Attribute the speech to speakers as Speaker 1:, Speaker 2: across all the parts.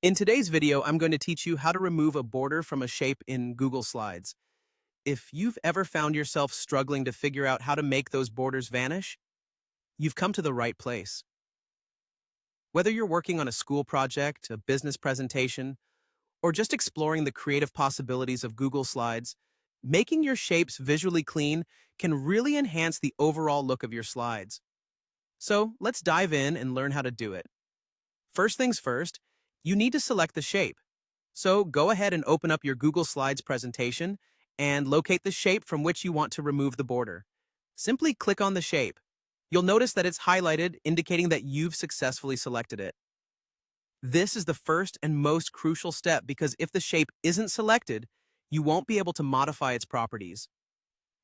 Speaker 1: In today's video, I'm going to teach you how to remove a border from a shape in Google Slides. If you've ever found yourself struggling to figure out how to make those borders vanish, you've come to the right place. Whether you're working on a school project, a business presentation, or just exploring the creative possibilities of Google Slides, making your shapes visually clean can really enhance the overall look of your slides. So let's dive in and learn how to do it. First things first, you need to select the shape. So go ahead and open up your Google Slides presentation and locate the shape from which you want to remove the border. Simply click on the shape. You'll notice that it's highlighted, indicating that you've successfully selected it. This is the first and most crucial step because if the shape isn't selected, you won't be able to modify its properties.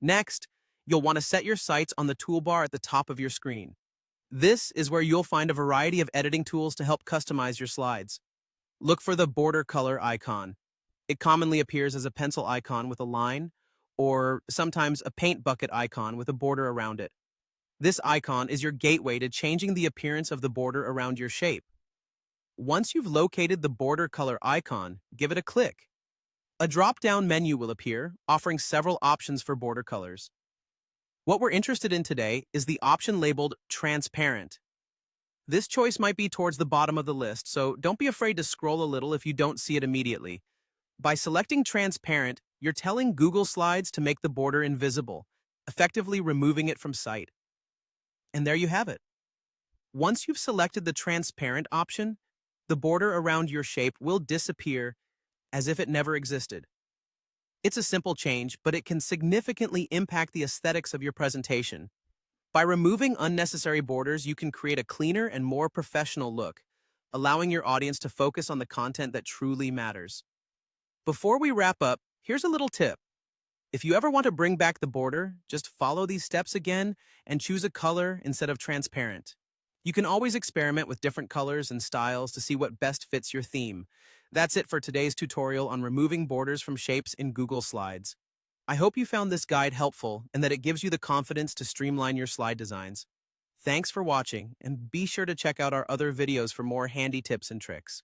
Speaker 1: Next, you'll want to set your sights on the toolbar at the top of your screen. This is where you'll find a variety of editing tools to help customize your slides. Look for the border color icon. It commonly appears as a pencil icon with a line, or sometimes a paint bucket icon with a border around it. This icon is your gateway to changing the appearance of the border around your shape. Once you've located the border color icon, give it a click. A drop-down menu will appear, offering several options for border colors. What we're interested in today is the option labeled Transparent. This choice might be towards the bottom of the list, so don't be afraid to scroll a little if you don't see it immediately. By selecting Transparent, you're telling Google Slides to make the border invisible, effectively removing it from sight. And there you have it. Once you've selected the Transparent option, the border around your shape will disappear as if it never existed. It's a simple change, but it can significantly impact the aesthetics of your presentation. By removing unnecessary borders, you can create a cleaner and more professional look, allowing your audience to focus on the content that truly matters. Before we wrap up, here's a little tip. If you ever want to bring back the border, just follow these steps again and choose a color instead of transparent. You can always experiment with different colors and styles to see what best fits your theme. That's it for today's tutorial on removing borders from shapes in Google Slides. I hope you found this guide helpful and that it gives you the confidence to streamline your slide designs. Thanks for watching, and be sure to check out our other videos for more handy tips and tricks.